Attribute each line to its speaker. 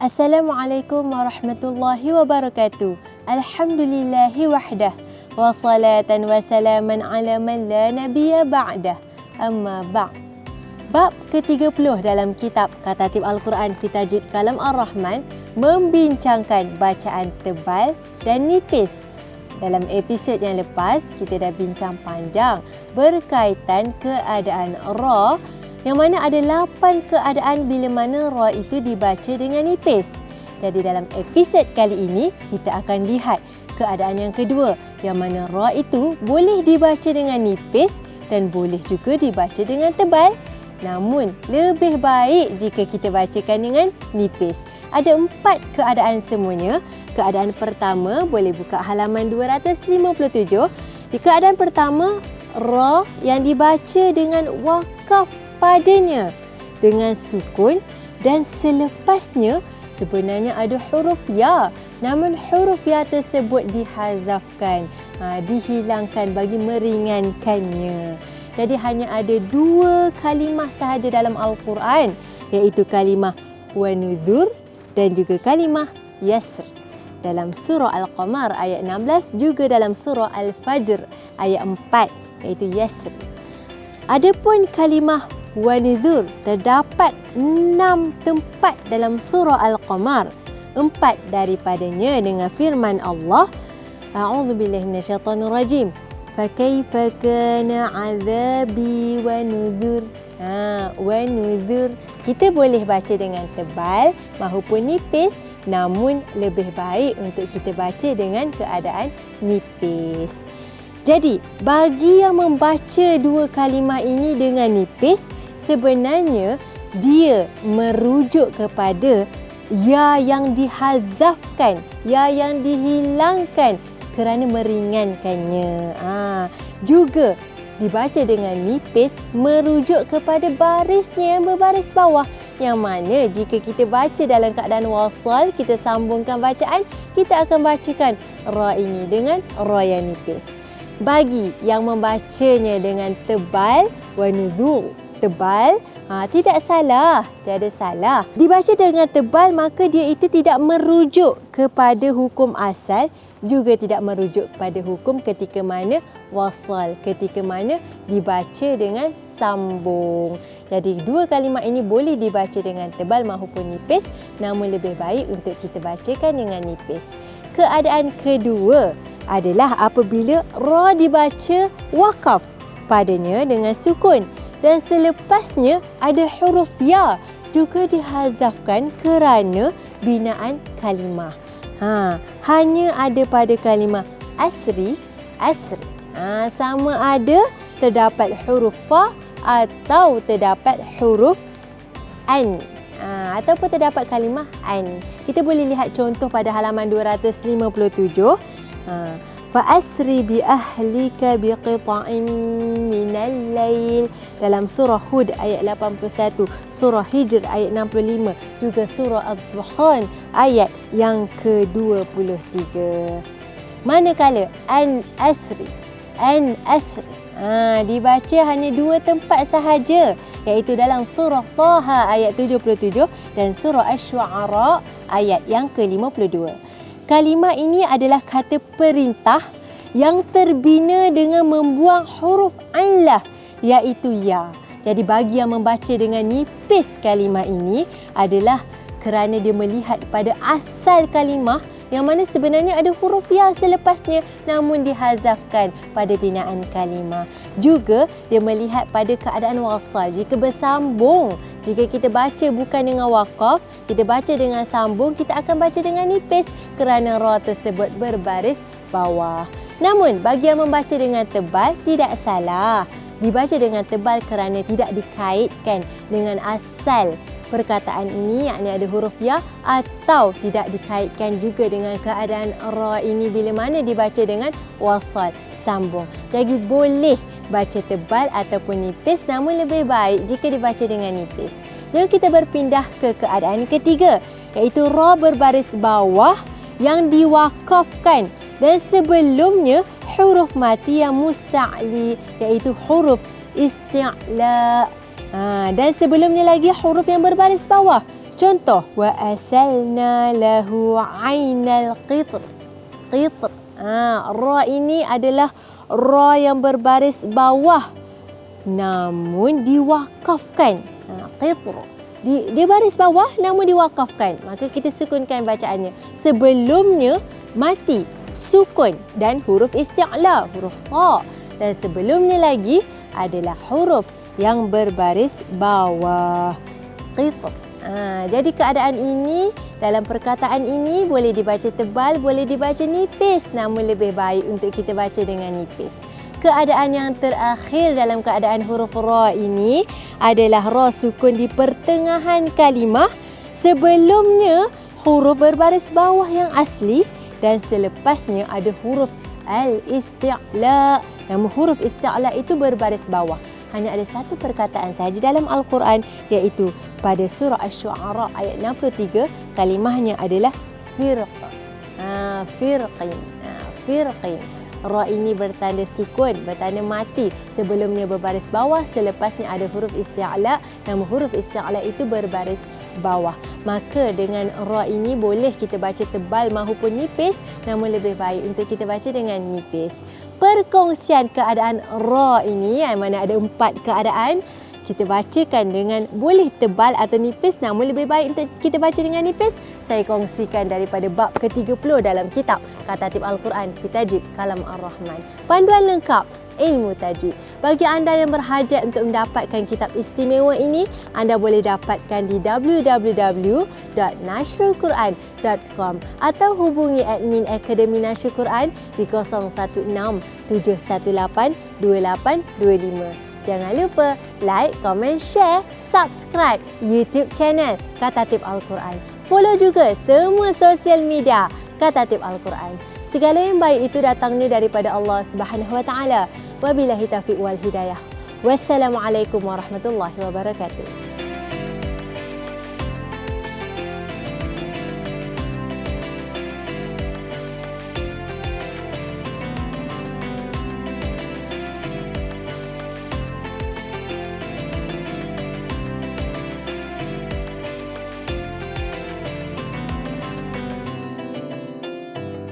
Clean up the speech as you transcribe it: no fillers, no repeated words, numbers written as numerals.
Speaker 1: Assalamualaikum warahmatullahi wabarakatuh. Alhamdulillahi wahdah. Wassalatan wassalaman ala man la nabiyya ba'dah. Amma ba'. Bab ke-30 dalam kitab Katatib Al-Quran fi Tajwid Kalam Ar-Rahman membincangkan bacaan tebal dan nipis. Dalam episod yang lepas, kita dah bincang panjang berkaitan keadaan ra, yang mana ada 8 keadaan bila mana ra itu dibaca dengan nipis. Jadi dalam episod kali ini, kita akan lihat keadaan yang kedua, yang mana ra itu boleh dibaca dengan nipis dan boleh juga dibaca dengan tebal. Namun, lebih baik jika kita bacakan dengan nipis. Ada 4 keadaan semuanya. Keadaan pertama, boleh buka halaman 257. Di keadaan pertama, ra yang dibaca dengan wakaf padanya dengan sukun, dan selepasnya sebenarnya ada huruf ya, namun huruf ya tersebut dihazafkan, dihilangkan bagi meringankannya. Jadi hanya ada 2 kalimah sahaja dalam Al-Quran, iaitu kalimah wa nudhur dan juga kalimah yasr. Dalam surah Al-Qamar ayat 16, juga dalam surah Al-Fajr ayat 4, iaitu yasr. Adapun kalimah wa nudhur terdapat 6 tempat dalam surah Al-Qamar. 4 daripadanya dengan firman Allah, A'udzubillahi minasyaitonirrajim. Fakaifa kana 'adzabi wa nudhur. Wa nudhur kita boleh baca dengan tebal maupun nipis, namun lebih baik untuk kita baca dengan keadaan nipis. Jadi, bagi yang membaca 2 kalimah ini dengan nipis, sebenarnya dia merujuk kepada ya yang dihazafkan, ya yang dihilangkan kerana meringankannya. Juga dibaca dengan nipis merujuk kepada barisnya yang berbaris bawah, yang mana jika kita baca dalam keadaan wasal, kita sambungkan bacaan, kita akan bacakan ra ini dengan ra yang nipis. Bagi yang membacanya dengan tebal, wa nudhur, tebal, tidak salah, tiada salah. Dibaca dengan tebal, maka dia itu tidak merujuk kepada hukum asal, juga tidak merujuk kepada hukum ketika mana wasal, ketika mana dibaca dengan sambung. Jadi 2 kalimah ini boleh dibaca dengan tebal maupun nipis, namun lebih baik untuk kita bacakan dengan nipis. Keadaan kedua adalah apabila ra dibaca wakaf padanya dengan sukun, dan selepasnya ada huruf ya juga dihazafkan kerana binaan kalimah. Hanya ada pada kalimah asri. Sama ada terdapat huruf fa atau terdapat huruf an, ataupun terdapat kalimah an. Kita boleh lihat contoh pada halaman 257. Fa'asri bi ahlika biqita'in minal lail, dalam surah Hud ayat 81, surah Hijr ayat 65, juga surah Ad-Dukhan ayat yang ke-23. Manakala an asri dibaca hanya 2 tempat sahaja, iaitu dalam surah Taha ayat 77 dan surah Asy-Syu'ara ayat yang ke-52. Kalimah ini adalah kata perintah yang terbina dengan membuang huruf ainlah, iaitu ya. Jadi bagi yang membaca dengan nipis kalimah ini adalah kerana dia melihat pada asal kalimah, yang mana sebenarnya ada huruf ya selepasnya, namun dihazafkan pada binaan kalimah. Juga dia melihat pada keadaan wasal. Jika bersambung, jika kita baca bukan dengan wakaf, kita baca dengan sambung, kita akan baca dengan nipis kerana ra tersebut berbaris bawah. Namun bagi yang membaca dengan tebal, tidak salah. Dibaca dengan tebal kerana tidak dikaitkan dengan asal perkataan ini, yakni ada huruf ya, atau tidak dikaitkan juga dengan keadaan ra ini bila mana dibaca dengan wasal, sambung. Jadi boleh baca tebal ataupun nipis, namun lebih baik jika dibaca dengan nipis. Jadi kita berpindah ke keadaan ketiga, iaitu ra berbaris bawah yang diwakafkan dan sebelumnya huruf mati yang musta'li, iaitu huruf isti'la. Dan sebelumnya lagi huruf yang berbaris bawah. Contoh, wa asalna lahu ainal qitr. Qitr. Ra ini adalah ra yang berbaris bawah namun diwakafkan. Qitr. Dia baris bawah namun diwakafkan. Maka kita sukunkan bacaannya. Sebelumnya mati, sukun dan huruf isti'la, huruf ta. Dan sebelumnya lagi adalah huruf yang berbaris bawah. Qitr. Jadi keadaan ini, dalam perkataan ini boleh dibaca tebal, boleh dibaca nipis. Namun lebih baik untuk kita baca dengan nipis. Keadaan yang terakhir dalam keadaan huruf ra ini adalah ra sukun di pertengahan kalimah. Sebelumnya huruf berbaris bawah yang asli dan selepasnya ada huruf al-isti'la. Nama huruf isti'la itu berbaris bawah. Hanya ada satu perkataan sahaja dalam Al-Quran, iaitu pada surah Asy-Syu'ara ayat 63, kalimahnya adalah firq. Firqin. Firqin. Ra ini bertanda sukun, bertanda mati. Sebelumnya berbaris bawah, selepasnya ada huruf isti'la. Nama huruf isti'la itu berbaris bawah. Maka dengan ra ini boleh kita baca tebal maupun nipis, namun lebih baik untuk kita baca dengan nipis. Perkongsian keadaan ra ini, yang mana ada 4 keadaan, kita bacakan dengan boleh tebal atau nipis, namun lebih baik untuk kita baca dengan nipis. Saya kongsikan daripada bab ke-30 dalam kitab Katatib Al-Quran fi Tajwid Kalam Ar-Rahman. Panduan lengkap ilmu tajwid. Bagi anda yang berhajat untuk mendapatkan kitab istimewa ini, anda boleh dapatkan di www.nashrulquran.com atau hubungi admin Akademi Nashrul Quran di 016 718 2825. Jangan lupa like, komen, share, subscribe YouTube channel Katatib Al-Quran. Follow juga semua sosial media Katatib Al-Quran. Segala yang baik itu datangnya daripada Allah Subhanahu Wa Taala. Wabillahi taufiq wal hidayah. Wassalamualaikum warahmatullahi wabarakatuh.